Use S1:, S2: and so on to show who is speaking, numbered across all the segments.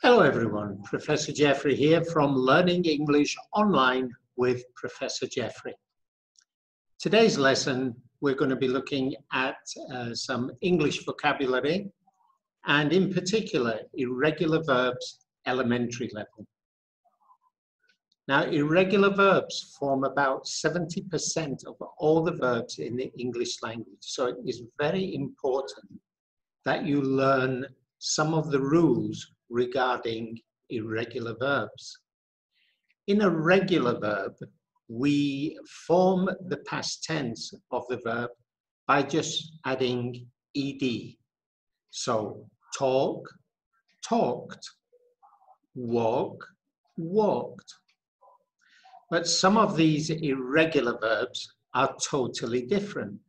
S1: Hello everyone, Professor Geoffrey here from Learning English Online with Professor Geoffrey. Today's lesson, we're going to be looking at some English vocabulary and in particular, irregular verbs, elementary level. Now, irregular verbs form about 70% of all the verbs in the English language. So it is very important that you learn some of the rules regarding irregular verbs. In a regular verb, we form the past tense of the verb by just adding ed. So talk, talked, walk, walked. But some of these irregular verbs are totally different.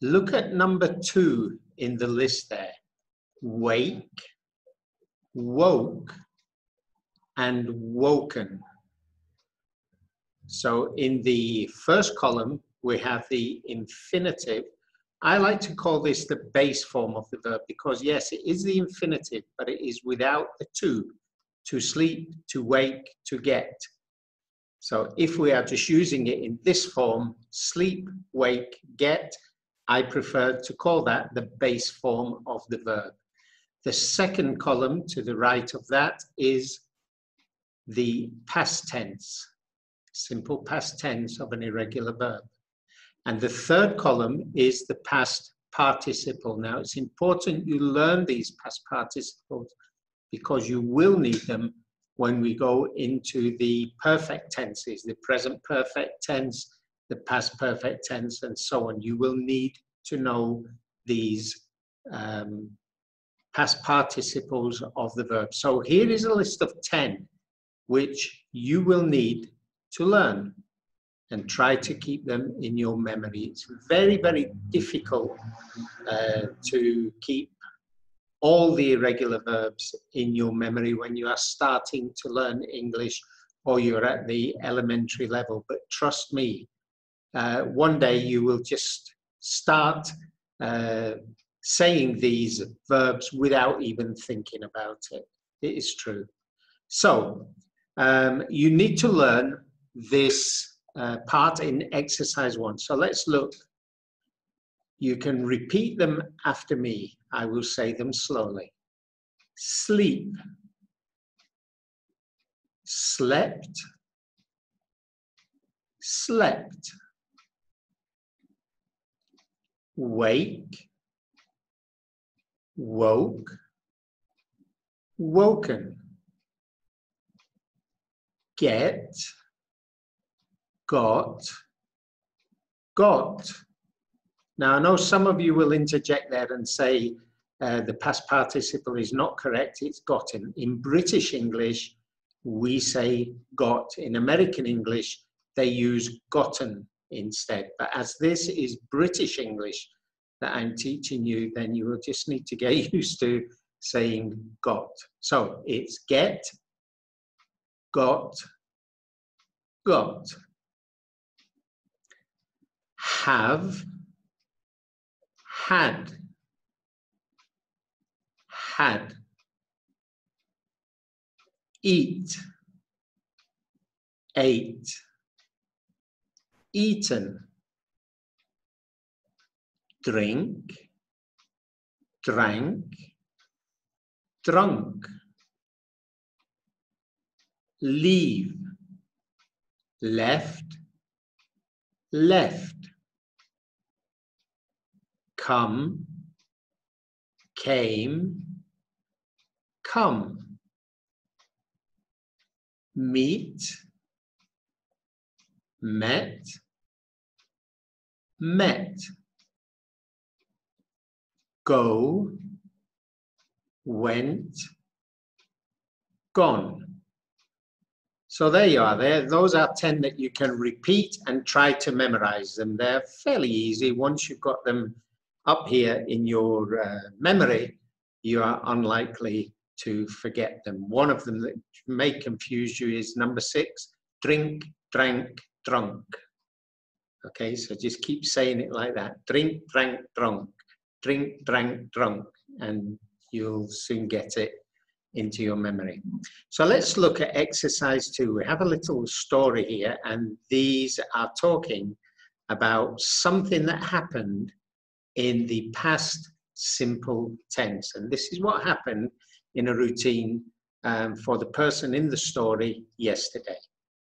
S1: Look at number 2 in the list there. Wake, woke, and woken. So in the first column, we have the infinitive. I like to call this the base form of the verb because yes, it is the infinitive, but it is without the to sleep, to wake, to get. So if we are just using it in this form, sleep, wake, get, I prefer to call that the base form of the verb. The second column to the right of that is the past tense, simple past tense of an irregular verb. And the third column is the past participle. Now, it's important you learn these past participles because you will need them when we go into the perfect tenses, the present perfect tense, the past perfect tense, and so on. You will need to know these past participles of the verb. So here is a list of 10 which you will need to learn and try to keep them in your memory. It's very, very difficult to keep all the irregular verbs in your memory when you are starting to learn English or you're at the elementary level. But trust me, one day you will just start saying these verbs without even thinking about it. It is true. So you need to learn this part in exercise 1. So let's look. You can repeat them after me. I will say them slowly. Sleep, slept, slept. Wake, woke, woken. Get, got, got. Now, I know some of you will interject there and say the past participle is not correct, it's gotten. In British English, we say got. In American English, they use gotten instead. But as this is British English that I'm teaching you, then you will just need to get used to saying got. So it's get, got, got. Have, had, had. Eat, ate, eaten. Drink, drank, drunk. Leave, left, left. Come, came, come. Meet, met, met. Go, went, gone. So there you are. Those are 10 that you can repeat and try to memorize them. They're fairly easy. Once you've got them up here in your memory, you are unlikely to forget them. One of them that may confuse you is number 6, drink, drank, drunk. Okay, so just keep saying it like that. Drink, drank, drunk. Drink, drank, drunk. And you'll soon get it. into your memory. So let's look at exercise 2. We have a little story here, and these are talking about something that happened in the past simple tense. And this is what happened in a routine for the person in the story yesterday.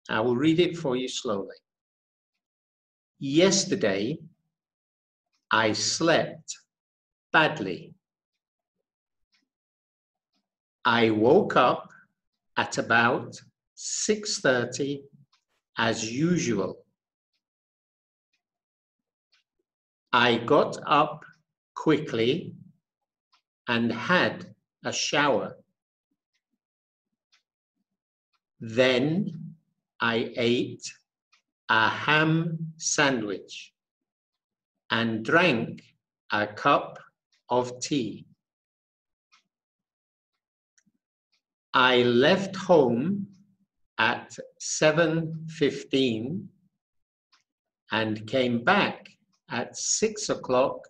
S1: I will read it for you slowly. Yesterday, I slept badly. I woke up at about 6:30 as usual. I got up quickly and had a shower. Then I ate a ham sandwich and drank a cup of tea. I left home at 7:15 and came back at 6 o'clock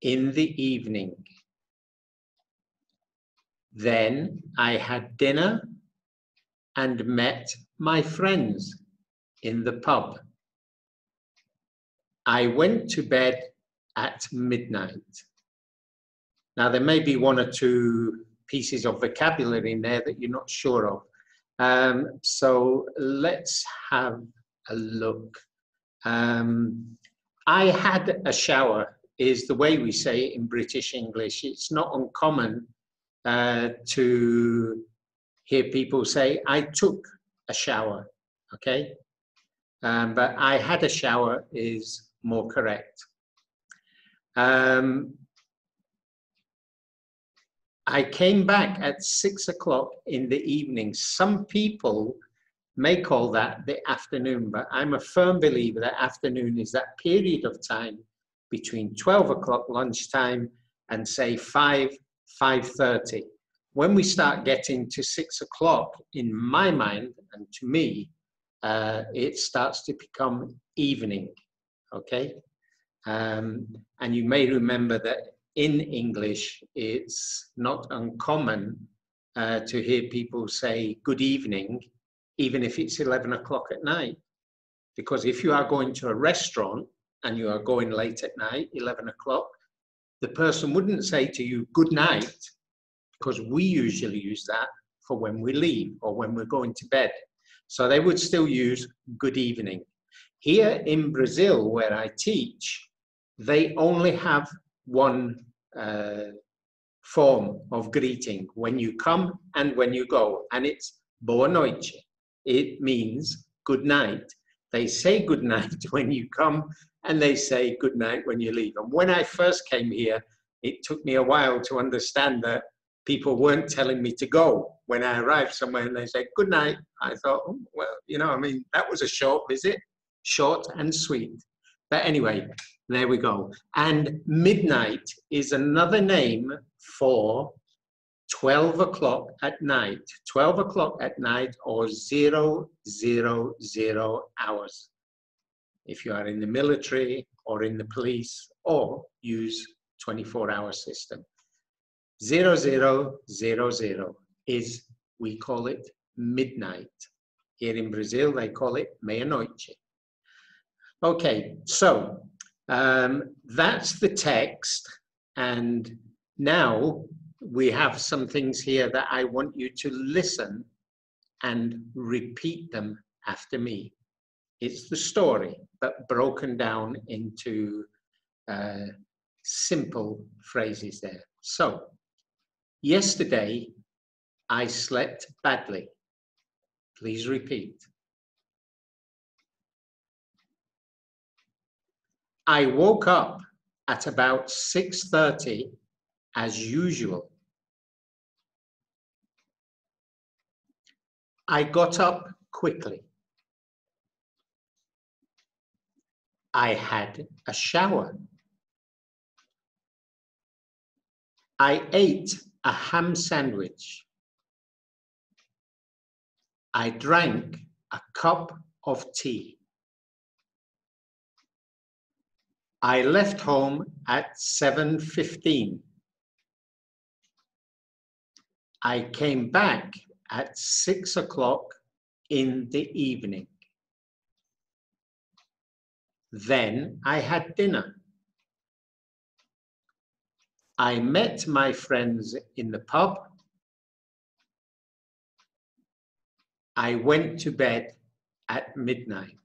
S1: in the evening. Then I had dinner and met my friends in the pub. I went to bed at midnight. Now, there may be one or two pieces of vocabulary in there that you're not sure of. So let's have a look. I had a shower is the way we say it in British English. It's not uncommon to hear people say, I took a shower, okay? But I had a shower is more correct. I came back at 6 o'clock in the evening. Some people may call that the afternoon, but I'm a firm believer that afternoon is that period of time between 12 o'clock lunchtime and say 5:30. When we start getting to 6 o'clock, in my mind and to me, it starts to become evening, okay? And you may remember that in English, it's not uncommon to hear people say good evening, even if it's 11 o'clock at night. Because if you are going to a restaurant and you are going late at night, 11 o'clock, the person wouldn't say to you good night, because we usually use that for when we leave or when we're going to bed. So they would still use good evening. Here in Brazil, where I teach, they only have one form of greeting when you come and when you go, and it's boa noite. It means good night. They say good night when you come and they say good night when you leave. And when I first came here, it took me a while to understand that people weren't telling me to go. When I arrived somewhere and they said good night, I thought, oh, well, you know, I mean, that was a short visit, short and sweet. But anyway, there we go. And midnight is another name for 12 o'clock at night. 12 o'clock at night or 000 hours. If you are in the military or in the police or use 24-hour system. 0000 is, we call it midnight. Here in Brazil, they call it meia-noite. Okay, so that's the text, and now we have some things here that I want you to listen and repeat them after me. It's the story, but broken down into simple phrases there. So, yesterday I slept badly. Please repeat. I woke up at about 6:30 as usual. I got up quickly. I had a shower. I ate a ham sandwich. I drank a cup of tea. I left home at 7:15. I came back at 6 o'clock in the evening. Then I had dinner. I met my friends in the pub. I went to bed at midnight.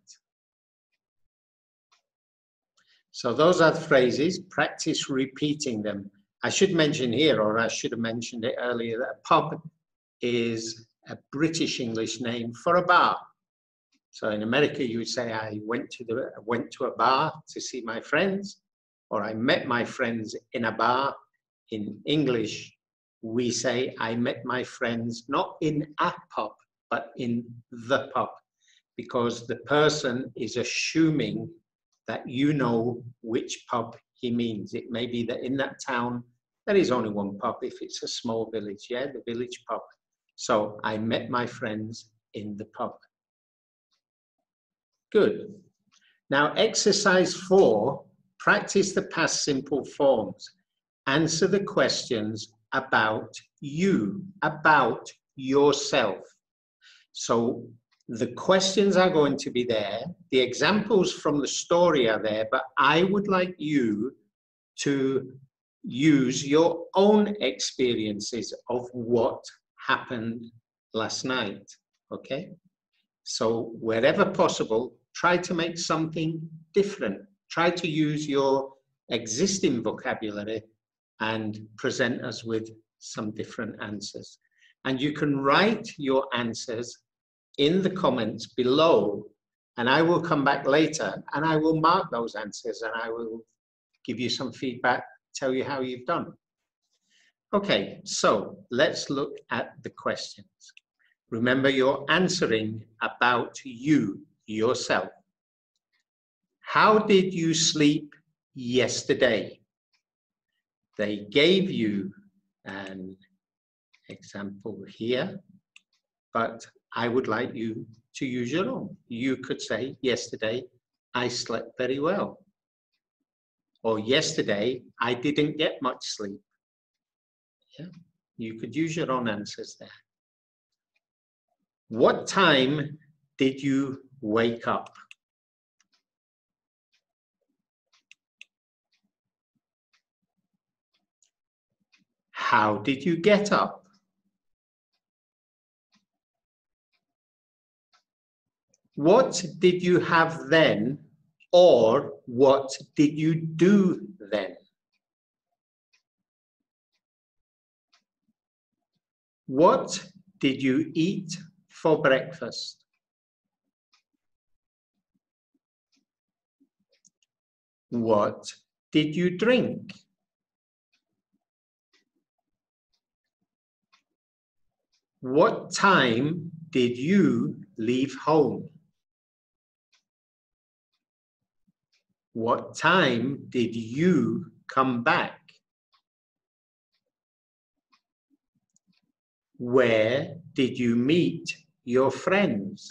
S1: So those are the phrases. Practice repeating them. I should mention here, or I should have mentioned it earlier, that a pub is a British English name for a bar. So in America, you would say, I went to a bar to see my friends, or I met my friends in a bar. In English, we say, I met my friends not in a pub, but in the pub, because the person is assuming that you know which pub he means. It may be that in that town, there is only one pub if it's a small village, yeah, the village pub. So I met my friends in the pub. Good. Now, exercise 4, practice the past simple forms. Answer the questions about you, about yourself. So the questions are going to be there. The examples from the story are there, but I would like you to use your own experiences of what happened last night, okay? So wherever possible, try to make something different. Try to use your existing vocabulary and present us with some different answers. And you can write your answers in the comments below, and I will come back later and I will mark those answers and I will give you some feedback, tell you how you've done. Okay, so let's look at the questions. Remember, you're answering about you, yourself. How did you sleep yesterday? They gave you an example here, but I would like you to use your own. You could say, yesterday, I slept very well. Or yesterday, I didn't get much sleep. Yeah? You could use your own answers there. What time did you wake up? How did you get up? What did you have then, or what did you do then? What did you eat for breakfast? What did you drink? What time did you leave home? What time did you come back? Where did you meet your friends?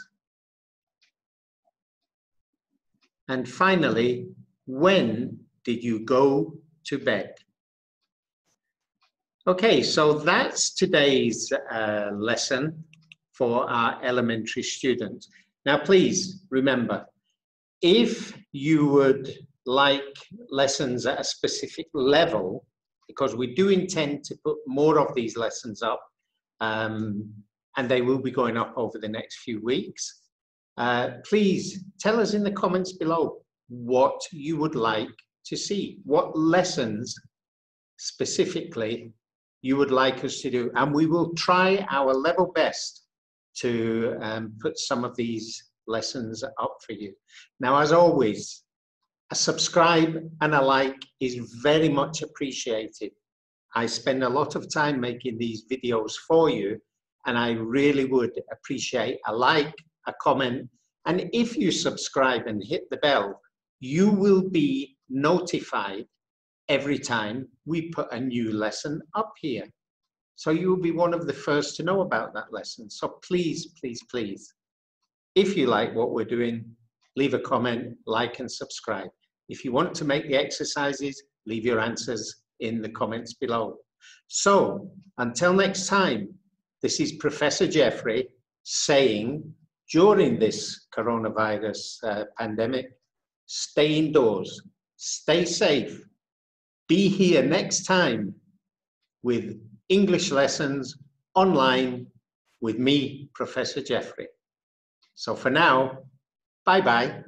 S1: And finally, when did you go to bed? Okay, so that's today's lesson for our elementary students. Now, please remember, if you would like lessons at a specific level, because we do intend to put more of these lessons up, and they will be going up over the next few weeks, please tell us in the comments below what you would like to see, what lessons specifically you would like us to do, and we will try our level best to put some of these lessons up for you. Now, as always, a subscribe and a like is very much appreciated. I spend a lot of time making these videos for you, and I really would appreciate a like, a comment, and if you subscribe and hit the bell, you will be notified every time we put a new lesson up here. So you will be one of the first to know about that lesson. So please, please, please, if you like what we're doing, leave a comment, like and subscribe. If you want to make the exercises, leave your answers in the comments below. So until next time, this is Professor Geoffrey saying, during this coronavirus pandemic, stay indoors, stay safe, be here next time with English lessons online with me, Professor Geoffrey. So for now, bye-bye.